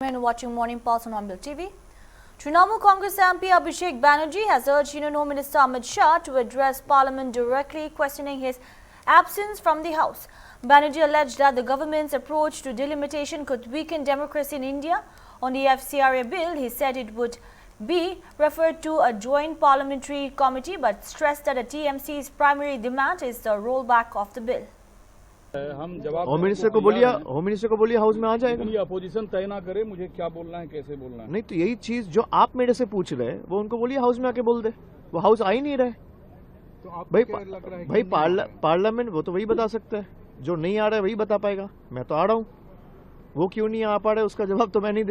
And watching Morning Pulse on Onbill TV. Trinamool Congress MP Abhishek Banerjee has urged Union Home Minister Amit Shah to address Parliament directly, questioning his absence from the House. Banerjee alleged that the government's approach to delimitation could weaken democracy in India. On the FCRA bill, he said it would be referred to a joint parliamentary committee, but stressed that the TMC's primary demand is the rollback of the bill. हम जवाब home minister को बोलिए house में आ जाएगा। ये opposition तय ना करे मुझे क्या बोलना है कैसे बोलना है। नहीं तो यही चीज जो आप मेरे से पूछ रहे हैं वो उनको बोलिए हाउस में आके बोल दे। वो हाउस आ ही नहीं रहे। तो आप भाई पार्लियामेंट वो तो वही बता सकता है, जो नहीं आ रहा है वही बता पाएगा। मैं तो आ रहा हूँ, वो क्यों नहीं आ पा रहा है उसका जवाब तो मैं नहीं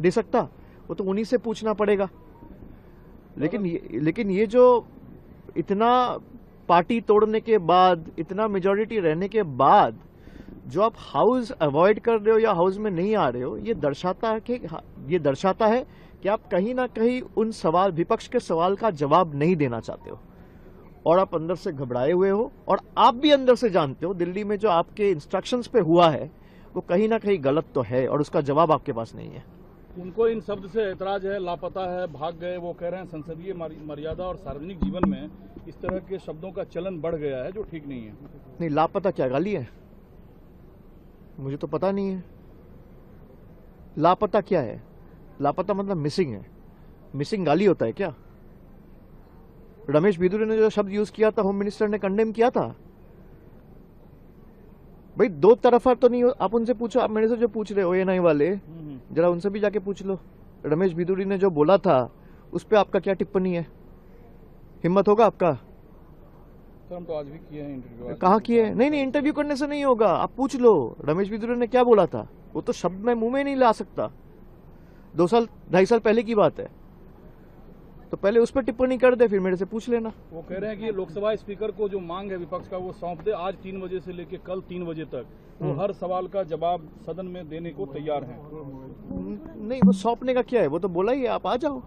दे सकता, वो तो उन्हीं से पूछना पड़ेगा। लेकिन ये जो इतना पार्टी तोड़ने के बाद, इतना मेजॉरिटी रहने के बाद जो आप हाउस अवॉइड कर रहे हो या हाउस में नहीं आ रहे हो, ये दर्शाता है कि आप कहीं ना कहीं उन सवाल, विपक्ष के सवाल का जवाब नहीं देना चाहते हो और आप अंदर से घबराए हुए हो। और आप भी अंदर से जानते हो दिल्ली में जो आपके इंस्ट्रक्शंस पे हुआ है वो कहीं ना कहीं गलत तो है और उसका जवाब आपके पास नहीं है। उनको इन शब्द से ऐतराज है, लापता है, भाग गए। वो कह रहे हैं संसदीय मर्यादा और सार्वजनिक जीवन में इस तरह के शब्दों का चलन बढ़ गया है जो ठीक नहीं है। नहीं, लापता क्या गाली है? मुझे तो पता नहीं है लापता क्या है। लापता मतलब मिसिंग है। मिसिंग गाली होता है क्या? रमेश बिदुरी ने जो शब्द यूज किया था होम मिनिस्टर ने कंडेम किया था। भाई दो तरफा तो नहीं हो। आप उनसे पूछो, आप मेरे से जो पूछ रहे हो ONI वाले, जरा उनसे भी जाके पूछ लो रमेश बिदुरी ने जो बोला था उस पर आपका क्या टिप्पणी है। हिम्मत होगा आपका? तो हम तो आज भी किए हैं इंटरव्यू। कहाँ किए? नहीं, इंटरव्यू करने से नहीं होगा। आप पूछ लो रमेश बिदुरी ने क्या बोला था। वो तो शब्द मैं मुंह में नहीं ला सकता। 2 साल 2.5 साल पहले की बात है। तो पहले उस पर टिप्पणी कर दे, फिर मेरे से पूछ लेना। वो कह रहे हैं कि लोकसभा स्पीकर को जो मांग है विपक्ष का वो सौंप दे। आज 3 बजे से लेकर कल 3 बजे तक वो हर सवाल का जवाब सदन में देने को तैयार हैं। नहीं, वो सौंपने का क्या है? वो तो बोला ही है, आप आ जाओ।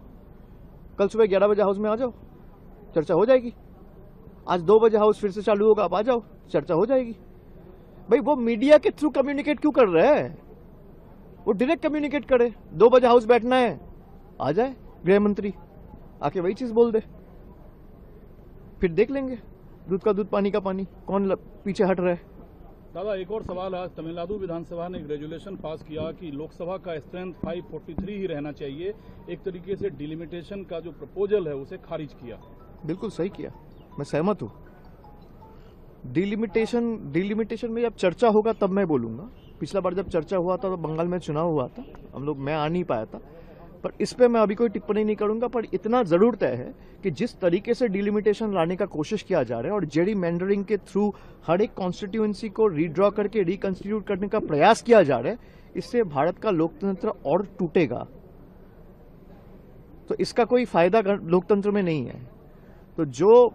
कल सुबह 11 बजे हाउस में आ जाओ, चर्चा हो जाएगी। आज 2 बजे हाउस फिर से चालू होगा, आप आ जाओ, चर्चा हो जाएगी। भाई वो मीडिया के थ्रू कम्युनिकेट क्यों कर रहे हैं? वो डायरेक्ट कम्युनिकेट करे। 2 बजे हाउस बैठना है, आ जाए गृह मंत्री, आके वही चीज बोल दे, फिर देख लेंगे दूध का दूध पानी का पानी, कौन पीछे हट रहा है। दादा एक और सवाल। आज तमिलनाडु विधानसभा ने एक रेजुलेशन पास किया कि लोकसभा का स्ट्रेंथ 543 ही रहना चाहिए। एक तरीके से डिलिमिटेशन का जो प्रपोजल है उसे खारिज किया। बिल्कुल सही किया, मैं सहमत हूँ। डिलिमिटेशन में जब चर्चा होगा तब मैं बोलूंगा। पिछला बार जब चर्चा हुआ था तो बंगाल में चुनाव हुआ था, मैं आ नहीं पाया था, पर इस पे मैं अभी कोई टिप्पणी नहीं करूंगा। पर इतना जरूर तय है कि जिस तरीके से डिलिमिटेशन लाने का कोशिश किया जा रहा है और जेरीमैंडरिंग के थ्रू हर एक कॉन्स्टिट्यूएंसी को रीड्रॉ करके रिकंस्टिट्यूट करने का प्रयास किया जा रहा है, इससे भारत का लोकतंत्र और टूटेगा। तो इसका कोई फायदा लोकतंत्र में नहीं है। तो जो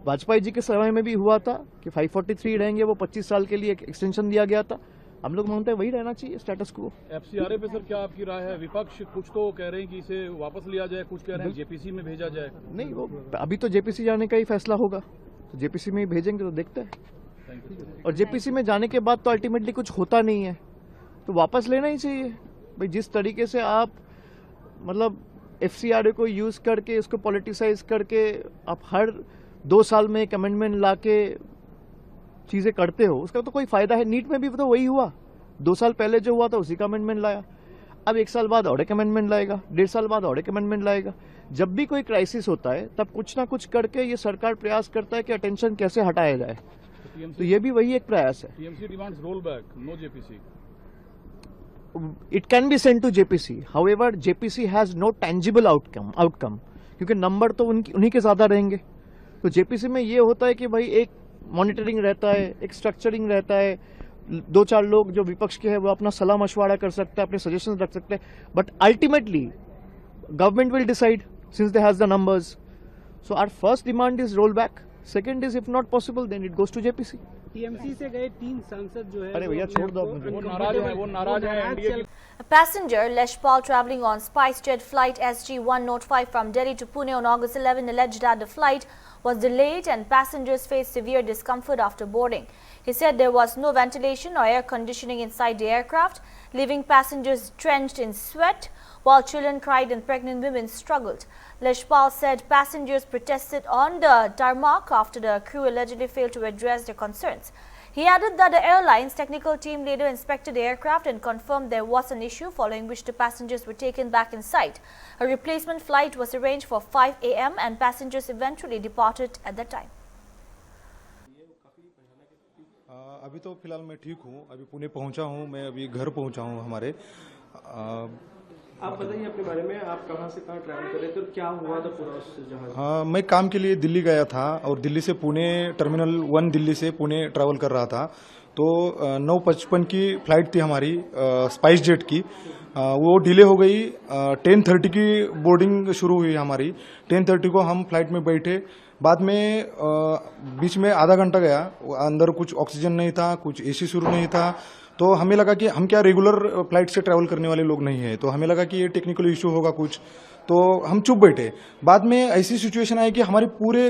वाजपेयी जी के समय में भी हुआ था कि 543 रहेंगे, वो 25 साल के लिए एक्सटेंशन दिया गया था। हम लोग मानते हैं वही रहना चाहिए स्टेटस को। FCRA पे सर क्या आपकी राय है? विपक्ष कुछ तो कह रहे हैं कि इसे वापस लिया जाए, कुछ कह रहे हैं JPC में भेजा जाए। नहीं, वो अभी तो JPC जाने का ही फैसला होगा, तो JPC में ही भेजेंगे, तो देखते हैं। और JPC में जाने के बाद तो अल्टीमेटली कुछ होता नहीं है, तो वापस लेना ही चाहिए। भाई जिस तरीके से आप मतलब FCRA को यूज करके, इसको पॉलिटिसाइज करके आप हर 2 साल में एक अमेंडमेंट ला के चीजें करते हो, उसका तो कोई फायदा है। नीट में भी तो वही हुआ। 2 साल पहले जो हुआ था उसी का अमेंडमेंट लाया। अब 1 साल बाद और एक अमेंडमेंट लाएगा, 1.5 साल बाद और एक अमेंडमेंट लाएगा। जब भी कोई क्राइसिस होता है तब कुछ ना कुछ करके ये सरकार प्रयास करता है कि अटेंशन कैसे हटाया जाए। तो ये भी वही एक प्रयास है। TMC demands roll back, no JPC। It can be sent to JPC. However, JPC has no tangible outcome, क्योंकि नंबर तो उन्हीं के ज्यादा रहेंगे। तो JPC में ये होता है कि भाई एक मॉनिटरिंग रहता है, एक स्ट्रक्चरिंग रहता है, 2-4 लोग जो विपक्ष के हैं वो अपना सलाह मशवरा कर सकते हैं, अपने सजेशंस रख सकते हैं, but ultimately government will decide since they has the numbers. So our first demand is roll back, second is if not possible then it goes to JPC। TMC से गए 3 सांसद जो है, अरे भैया छोड़ दो, वो नाराज है। A passenger, Leshpal, traveling on SpiceJet flight SG105 from Delhi to Pune on August 11, alleged that the flight was delayed and passengers faced severe discomfort after boarding. He said there was no ventilation or air conditioning inside the aircraft, leaving passengers drenched in sweat, while children cried and pregnant women struggled. Leshpal said passengers protested on the tarmac after the crew allegedly failed to address their concerns. He added that the airline's technical team later inspected the aircraft and confirmed there was an issue, following which the passengers were taken back inside. A replacement flight was arranged for 5 a.m. and passengers eventually departed at that time. अभी तो फिलहाल मैं ठीक हूँ, अभी पुणे पहुँचा हूँ, मैं अभी घर पहुँचा हूँ हमारे। आप बताइए अपने बारे में, आप कहाँ से कहाँ ट्रैवल कर रहे थे और क्या हुआ था पूरा उस जहाज? मैं काम के लिए दिल्ली गया था और दिल्ली से पुणे टर्मिनल 1 दिल्ली से पुणे ट्रैवल कर रहा था। तो 9:55 की फ्लाइट थी हमारी स्पाइस जेट की, वो डिले हो गई। 10:30 की बोर्डिंग शुरू हुई हमारी। 10:30 को हम फ्लाइट में बैठे, बाद में बीच में आधा घंटा गया, अंदर कुछ ऑक्सीजन नहीं था, कुछ एसी शुरू नहीं था। तो हमें लगा कि हम क्या रेगुलर फ्लाइट से ट्रैवल करने वाले लोग नहीं है, तो हमें लगा कि ये टेक्निकल इशू होगा कुछ, तो हम चुप बैठे। बाद में ऐसी सिचुएशन आई कि हमारे पूरे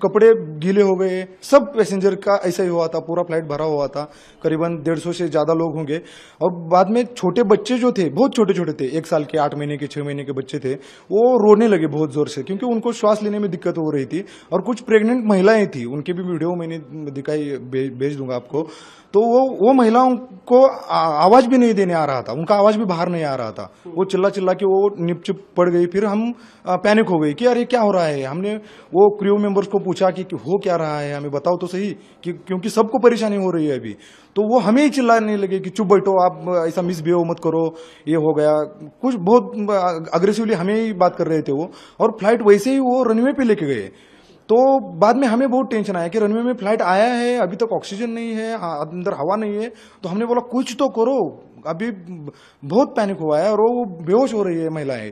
कपड़े गीले हो गए। सब पैसेंजर का ऐसा ही हुआ था, पूरा फ्लाइट भरा हुआ था, करीबन 150 से ज्यादा लोग होंगे। और बाद में छोटे बच्चे जो थे, बहुत छोटे छोटे थे, 1 साल के, 8 महीने के, 6 महीने के बच्चे थे, वो रोने लगे बहुत जोर से, क्योंकि उनको श्वास लेने में दिक्कत हो रही थी। और कुछ प्रेग्नेंट महिलाएं थी, उनकी भी वीडियो मैंने दिखाई, भेज दूंगा आपको। तो वो महिलाओं को आवाज भी नहीं देने आ रहा था, उनका आवाज भी बाहर नहीं आ रहा था, वो चिल्ला चिल्ला के वो निपचिप पड़ गई। फिर हम पैनिक हो गई कि अरे क्या हो रहा है। हमने वो क्रू मेंबर्स को पूछा कि हो क्या रहा है, हमें बताओ तो सही, क्योंकि सबको परेशानी हो रही है अभी। तो वो हमें ही चिल्लाने लगे कि चुप बैठो, आप ऐसा मिसबिहेव मत करो, ये हो गया कुछ। बहुत अग्रेसिवली हमें ही बात कर रहे थे वो। और फ्लाइट वैसे ही वो रनवे पे लेके गए। तो बाद में हमें बहुत टेंशन आया कि रनवे में फ्लाइट आया है, अभी तक ऑक्सीजन नहीं है, अंदर हवा नहीं है। तो हमने बोला कुछ तो करो, अभी बहुत पैनिक हुआ है और वो बेहोश हो रही है महिलाएं।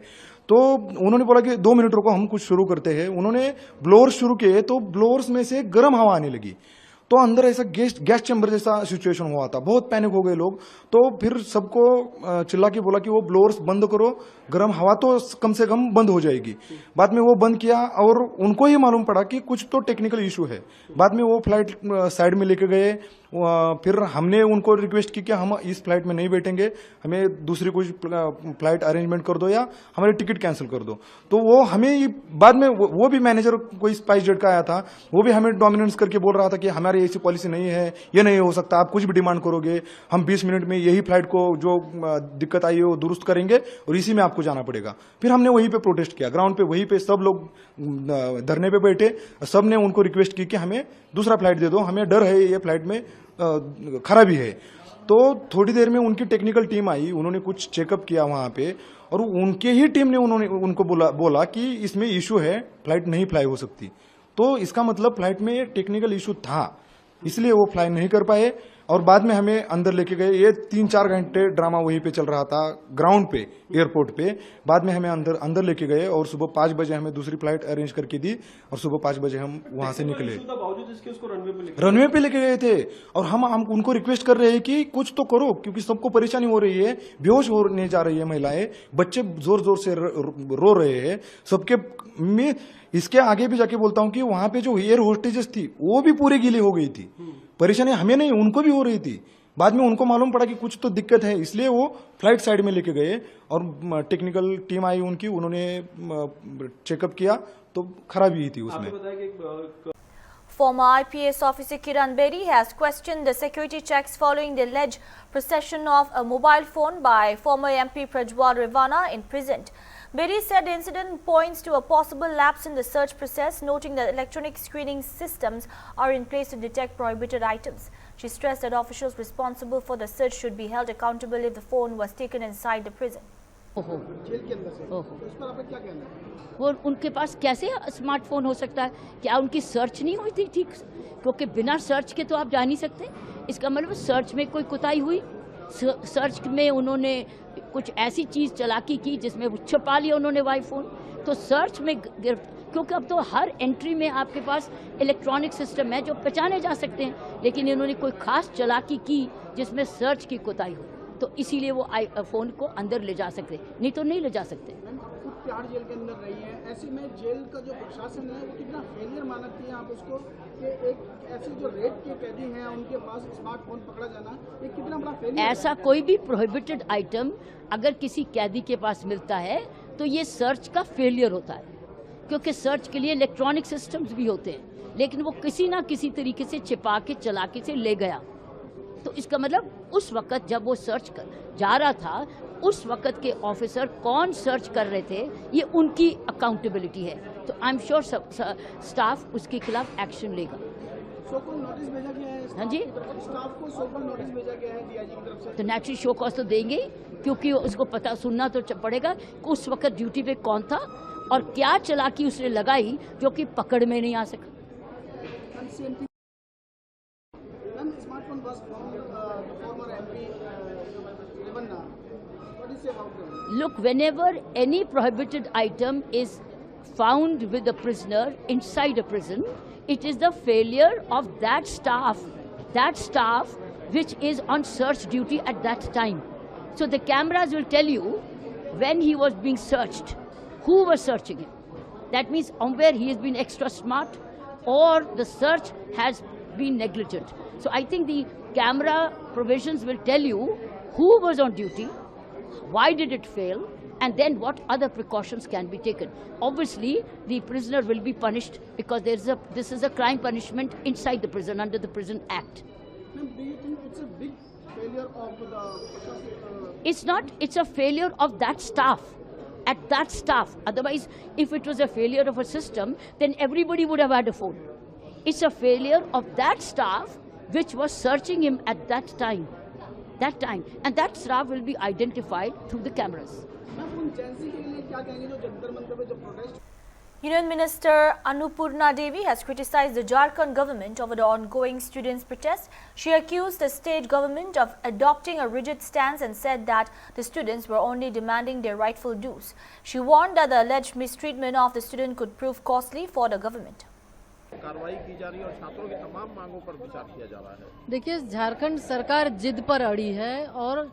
तो उन्होंने बोला कि 2 मिनट रुको, हम कुछ शुरू करते हैं। उन्होंने ब्लोअर्स शुरू किए, तो ब्लोअर्स में से गर्म हवा आने लगी। तो अंदर ऐसा गैस चैम्बर जैसा सिचुएशन हुआ था, बहुत पैनिक हो गए लोग। तो फिर सबको चिल्ला के बोला कि वो ब्लोअर्स बंद करो, गर्म हवा तो कम से कम बंद हो जाएगी। बाद में वो बंद किया और उनको ही मालूम पड़ा कि कुछ तो टेक्निकल इशू है। बाद में वो फ्लाइट साइड में लेके गए। फिर हमने उनको रिक्वेस्ट की कि हम इस फ्लाइट में नहीं बैठेंगे, हमें दूसरी कुछ फ्लाइट अरेंजमेंट कर दो या हमारी टिकट कैंसिल कर दो। तो वो हमें बाद में वो भी मैनेजर कोई स्पाइस जेट का आया था, वो भी हमें डोमिनेंस करके बोल रहा था कि हमारी ऐसी पॉलिसी नहीं है, ये नहीं हो सकता, आप कुछ भी डिमांड करोगे, हम 20 मिनट में यही फ्लाइट को जो दिक्कत आई है वो दुरुस्त करेंगे और इसी में आपको जाना पड़ेगा। फिर हमने वहीं पे प्रोटेस्ट किया, ग्राउंड पे, वहीं पे सब लोग धरने पे बैठे। सब ने उनको रिक्वेस्ट की कि हमें दूसरा फ्लाइट दे दो, हमें डर है ये फ्लाइट में खराबी है। तो थोड़ी देर में उनकी टेक्निकल टीम आई, उन्होंने कुछ चेकअप किया वहां पे, और उनके ही टीम ने उनको बोला कि इसमें इशू है, फ्लाइट नहीं फ्लाई हो सकती। तो इसका मतलब फ्लाइट में टेक्निकल इशू था, इसलिए वो फ्लाई नहीं कर पाए। और बाद में हमें अंदर लेके गए। ये 3-4 घंटे ड्रामा वहीं पे चल रहा था ग्राउंड पे, एयरपोर्ट पे। बाद में हमें अंदर लेके गए और सुबह 5 बजे हमें दूसरी फ्लाइट अरेंज करके दी और सुबह 5 बजे हम वहां से निकले। रनवे पे लेके गए थे और हम उनको रिक्वेस्ट कर रहे हैं कि कुछ तो करो, क्योंकि सबको परेशानी हो रही है, बेहोश होने जा रही है महिलाएं, बच्चे जोर जोर से रो रहे हैं सबके। मैं इसके आगे भी जाके बोलता हूं कि वहां पे जो एयर होस्टेजेस थी वो भी पूरी गीली हो गई थी। परेशानी हमें नहीं, उनको भी हो रही थी। बाद में उनको मालूम पड़ा कि कुछ तो दिक्कत है, इसलिए वो फ्लाइट साइड में लेके गए और टेक्निकल टीम आई उनकी, उन्होंने चेकअप किया तो खराबी ही थी उसमें। Former IPS officer Kiran Bedi has questioned the security checks following the alleged possession of a mobile phone by former MP Prajwal Revana in prison. Bedi said the incident points to a possible lapse in the search process, noting that electronic screening systems are in place to detect prohibited items. She stressed that officials responsible for the search should be held accountable if the phone was taken inside the prison. Jail के अंदर से इस पर आपका क्या कहना है? वो उनके पास कैसे स्मार्टफोन हो सकता है? क्या उनकी सर्च नहीं हुई थी ठीक? क्योंकि बिना सर्च के तो आप जा नहीं सकते। इसका मतलब सर्च में कोई कुताही हुई, सर्च में उन्होंने कुछ ऐसी चीज चालाकी की जिसमें छुपा लिया उन्होंने आईफोन। तो सर्च में क्योंकि अब तो हर एंट्री में आपके पास इलेक्ट्रॉनिक सिस्टम है जो पहचाने जा सकते हैं, लेकिन इन्होंने कोई खास चालाकी की जिसमें सर्च की कुताही हुई, तो इसीलिए वो फोन को अंदर ले जा सकते, नहीं तो नहीं ले जा सकते। आप तिहाड़ जेल के अंदर रही हैं, ऐसे में जेल का जो प्रशासन है वो कितना फेलियर मानती हैं आप उसको कि एक ऐसे जो रेप के कैदी हैं उनके पास स्मार्टफोन पकड़ा जाना ये कितना बड़ा फेलियर? ऐसा कोई भी प्रोहिबिटेड आइटम अगर किसी कैदी के पास मिलता है तो ये सर्च का फेलियर होता है, क्योंकि सर्च के लिए इलेक्ट्रॉनिक सिस्टम्स भी होते हैं, लेकिन वो किसी ना किसी तरीके से छिपा के चलाके से ले गया। तो इसका मतलब उस वक्त जब वो सर्च कर जा रहा था, उस वक्त के ऑफिसर कौन सर्च कर रहे थे ये उनकी अकाउंटेबिलिटी है। तो आई एम श्योर स्टाफ उसके खिलाफ एक्शन लेगा। शोकॉज नोटिस भेजा गया है हाँ जी, स्टाफ को शोकॉज नोटिस भेजा गया है डीआईजी की तरफ से। तो नेचुरली शो कॉज तो देंगे ही, क्योंकि उसको पता सुनना तो पड़ेगा कि उस वक्त ड्यूटी पे कौन था और क्या चालाकी उसने लगाई जो कि पकड़ में नहीं आ सका। Smartphone was from the former MP Revanna. What do you say about that? Look, whenever any prohibited item is found with a prisoner inside a prison, it is the failure of that staff which is on search duty at that time. So the cameras will tell you when he was being searched, who was searching him. That means somewhere he has been extra smart or the search has been negligent. So I think the camera provisions will tell you who was on duty, why did it fail, and then what other precautions can be taken. Obviously, the prisoner will be punished because this is a crime punishment inside the prison under the Prison Act. Ma'am, do you think it's a big failure of the... It's not, it's a failure of that staff. At that staff. Otherwise, if it was a failure of a system, then everybody would have had a phone. It's a failure of that staff which was searching him at that time. And that staff will be identified through the cameras. Union Minister Annapurna Devi has criticized the Jharkhand government over the ongoing students' protest. She accused the state government of adopting a rigid stance and said that the students were only demanding their rightful dues. She warned that the alleged mistreatment of the student could prove costly for the government. कार्रवाई की जा रही है और छात्रों की तमाम मांगों पर विचार किया जा रहा है। देखिए, झारखंड सरकार जिद पर अड़ी है और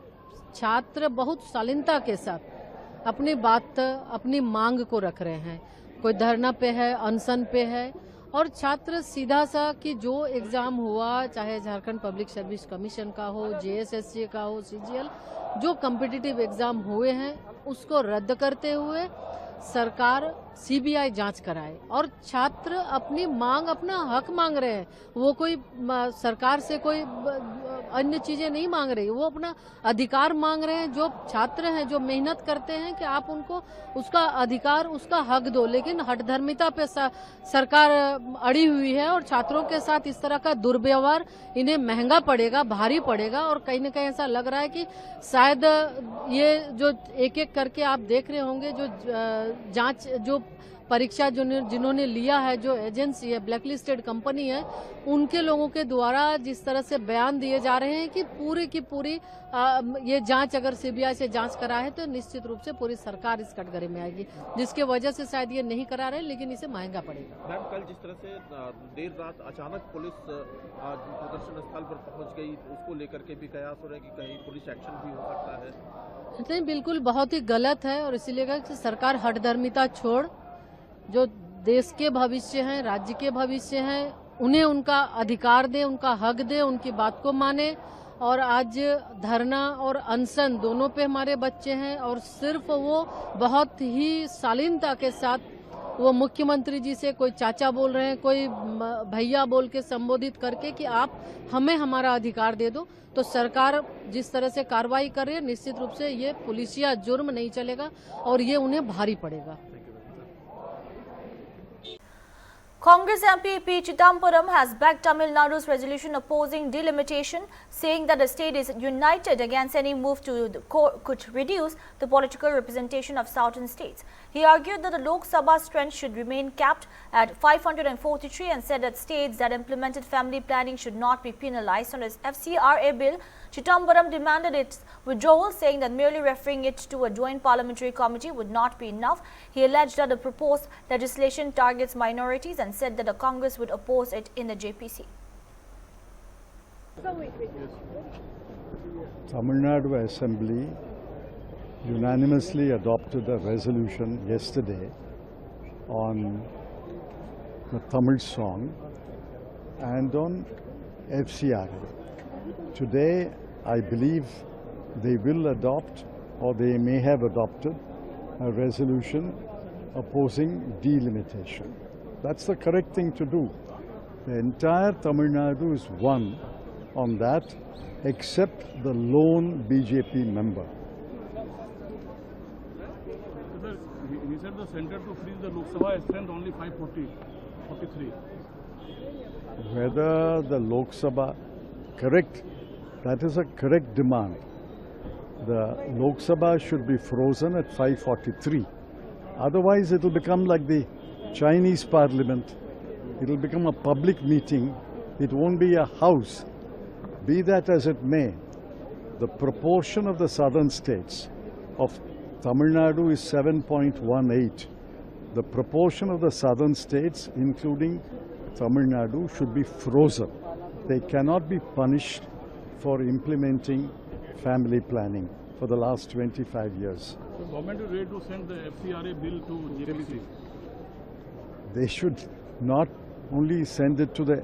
छात्र बहुत शालीनता के साथ अपनी बात, अपनी मांग को रख रहे हैं। कोई धरना पे है, अनशन पे है और छात्र सीधा सा कि जो एग्जाम हुआ, चाहे झारखंड पब्लिक सर्विस कमीशन का हो, जेएसएससी का हो, सीजीएल, जो कॉम्पिटिटिव एग्जाम हुए हैं उसको रद्द करते हुए सरकार सीबीआई जांच कराए और छात्र अपनी मांग, अपना हक मांग रहे हैं। वो कोई सरकार से कोई अन्य चीजें नहीं मांग रही, वो अपना अधिकार मांग रहे हैं। जो छात्र हैं, जो मेहनत करते हैं कि आप उनको उसका अधिकार, उसका हक दो, लेकिन हठधर्मिता पे सरकार अड़ी हुई है और छात्रों के साथ इस तरह का दुर्व्यवहार इन्हें महंगा पड़ेगा, भारी पड़ेगा। और कहीं न कहीं ऐसा लग रहा है कि शायद ये जो एक एक करके आप देख रहे होंगे, जो जांच, जो परीक्षा जिन्होंने लिया है, जो एजेंसी है, ब्लैकलिस्टेड कंपनी है, उनके लोगों के द्वारा जिस तरह से बयान दिए जा रहे हैं कि पूरी की पूरी ये जांच अगर सीबीआई से जांच करा है तो निश्चित रूप से पूरी सरकार इस कटघरे में आएगी, जिसके वजह से शायद ये नहीं करा रहे, लेकिन इसे महंगा पड़ेगा। मैम, कल जिस तरह से देर रात अचानक पुलिस प्रदर्शन स्थल पर पहुंच गई, उसको लेकर के भी कयास हो रहे हैं कि कहीं पुलिस एक्शन भी हो सकता है। नहीं, बिल्कुल बहुत ही गलत है और इसीलिए सरकार हठधर्मिता छोड़, जो देश के भविष्य हैं, राज्य के भविष्य हैं, उन्हें उनका अधिकार दे, उनका हक दे, उनकी बात को माने। और आज धरना और अनशन दोनों पे हमारे बच्चे हैं और सिर्फ वो बहुत ही शालीनता के साथ वो मुख्यमंत्री जी से कोई चाचा बोल रहे हैं, कोई भैया बोल के संबोधित करके कि आप हमें हमारा अधिकार दे दो। तो सरकार जिस तरह से कार्रवाई कर रही है, निश्चित रूप से ये पुलिसिया जुर्म नहीं चलेगा और ये उन्हें भारी पड़ेगा। Congress MP P. Chidambaram has backed Tamil Nadu's resolution opposing delimitation, saying that the state is united against any move to could reduce the political representation of southern states. He argued that the Lok Sabha strength should remain capped at 543 and said that states that implemented family planning should not be penalized. On his FCRA bill, Chidambaram demanded its withdrawal, saying that merely referring it to a joint parliamentary committee would not be enough. He alleged that the proposed legislation targets minorities and said that the Congress would oppose it in the JPC. Tamil Nadu Assembly unanimously adopted a resolution yesterday on the Tamil song and on FCRA. Today, I believe they will adopt, or they may have adopted, a resolution opposing delimitation. That's the correct thing to do. The entire Tamil Nadu is one on that, except the lone BJP member. Sir, he said the center to freeze the Lok Sabha strength only 543. Whether the Lok Sabha, correct, that is a correct demand. The Lok Sabha should be frozen at 543. Otherwise, it will become like the Chinese parliament. It will become a public meeting. It won't be a house. Be that as it may, the proportion of the southern states of Tamil Nadu is 7.18. The proportion of the southern states, including Tamil Nadu, should be frozen. They cannot be punished for implementing family planning for the last 25 years. The government is ready to send the FCRA bill to JPC. They should not only send it to the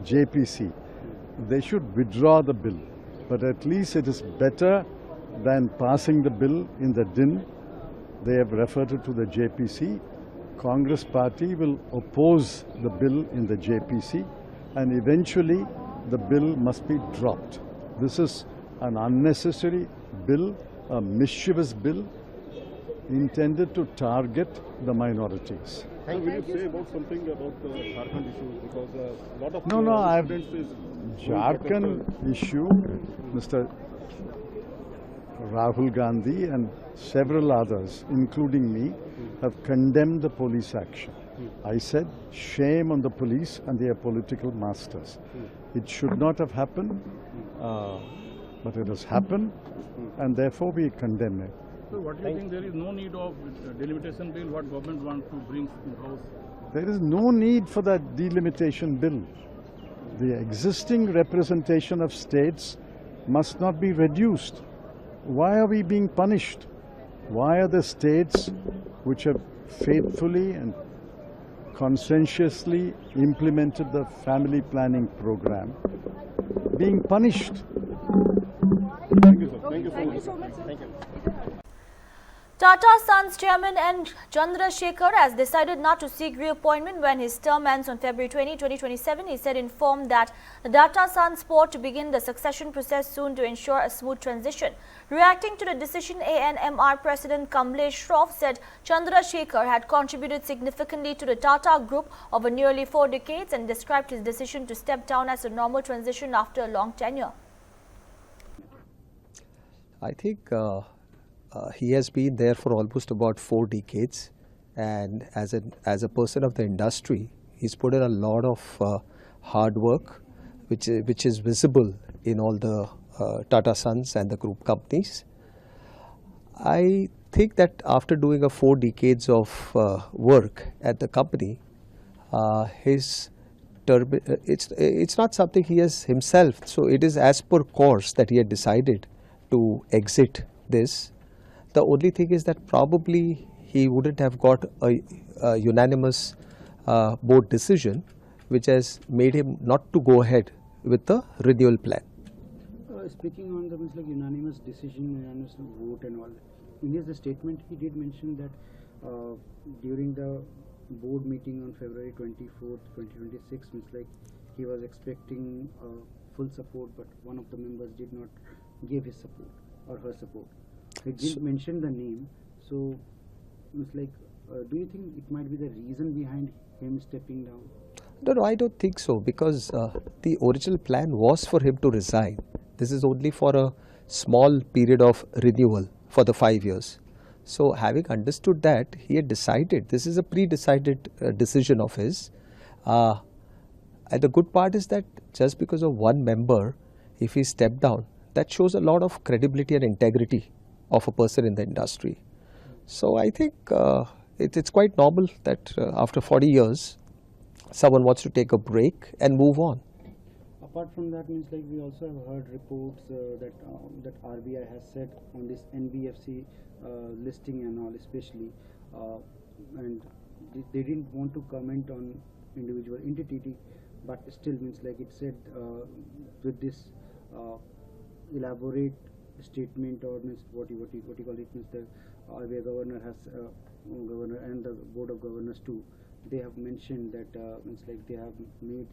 JPC, they should withdraw the bill. But at least it is better than passing the bill in the din. They have referred it to the JPC. Congress party will oppose the bill in the JPC, and eventually the bill must be dropped. This is an unnecessary bill, a mischievous bill intended to target the minorities. Will you say about something about the Jharkhand issue? Because a lot of Jharkhand issue, Mr. Rahul Gandhi and several others, including me, have condemned the police action. I said, shame on the police and their political masters. It should not have happened, but it has happened, and therefore we condemn it. So what do you think there is no need of delimitation bill, what government wants to bring in house? There is no need for that delimitation bill. The existing representation of states must not be reduced. Why are we being punished? Why are the states which have faithfully and conscientiously implemented the family planning program being punished? Thank you, sir. Thank you so much. Thank you. Tata Sons chairman N. Chandrasekhar has decided not to seek reappointment when his term ends on February 20, 2027. He said informed that the Tata Sons port to begin the succession process soon to ensure a smooth transition. Reacting to the decision, ANMR President Kamlesh Shroff said Chandrasekhar had contributed significantly to the Tata Group over nearly 4 decades and described his decision to step down as a normal transition after a long tenure. I think he has been there for almost about 4 decades, and as a person of the industry, he's put in a lot of hard work, which is visible in all the Tata Sons and the group companies. I think that after doing a 4 decades of work at the company, his term, it's not something he has himself. So it is as per course that he had decided to exit this. The only thing is that probably he wouldn't have got a unanimous board decision, which has made him not to go ahead with the renewal plan. Speaking on the unanimous decision, unanimous vote and all, in his statement he did mention that during the board meeting on February 24th, 2026, he was expecting full support, but one of the members did not give his support or her support. He didn't mention the name, so do you think it might be the reason behind him stepping down? No, I don't think so, because the original plan was for him to resign. This is only for a small period of renewal for the 5 years. So having understood that, he had decided, this is a pre-decided decision of his. And the good part is that just because of one member, if he stepped down, that shows a lot of credibility and integrity of a person in the industry. So I think it's quite normal that after 40 years, someone wants to take a break and move on. apart from that, means like we also have heard reports that RBI has said on this NBFC listing and all, especially, and they didn't want to comment on individual entity, but still means like it said with this elaborate statement, or means what you call it, means the RBI governor has governor and the board of governors too, they have mentioned that means like they have made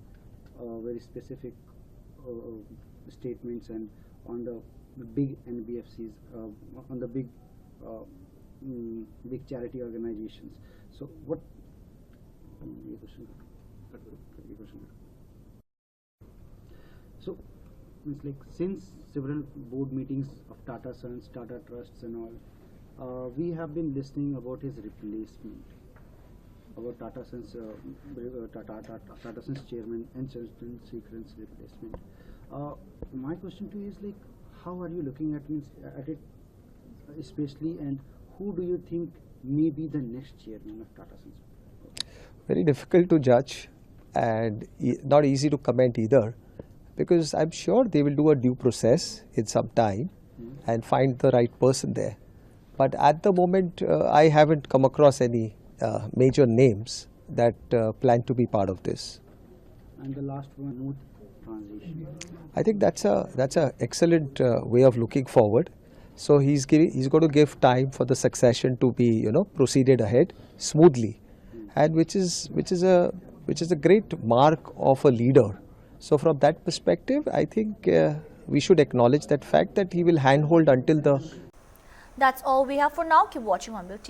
very specific statements and on the big NBFCs, on the big big charity organizations. So what? So means like since several board meetings of Tata Sons, Tata Trusts and all, we have been listening about his replacement, about Tata Sons, Tata Sons chairman and Chandan Sekaran's replacement. My question to you is like, how are you looking at it, especially, and who do you think may be the next chairman of Tata Sons? Very difficult to judge and not easy to comment either, because I'm sure they will do a due process in some time and find the right person there. But at the moment, I haven't come across any major names that plan to be part of this. And the last one, smooth transition. I think that's a excellent way of looking forward. So he's going to give time for the succession to be proceeded ahead smoothly, and which is a great mark of a leader. So from that perspective, I think we should acknowledge that fact that he will handhold until the. That's all we have for now. Keep watching One Bill TV.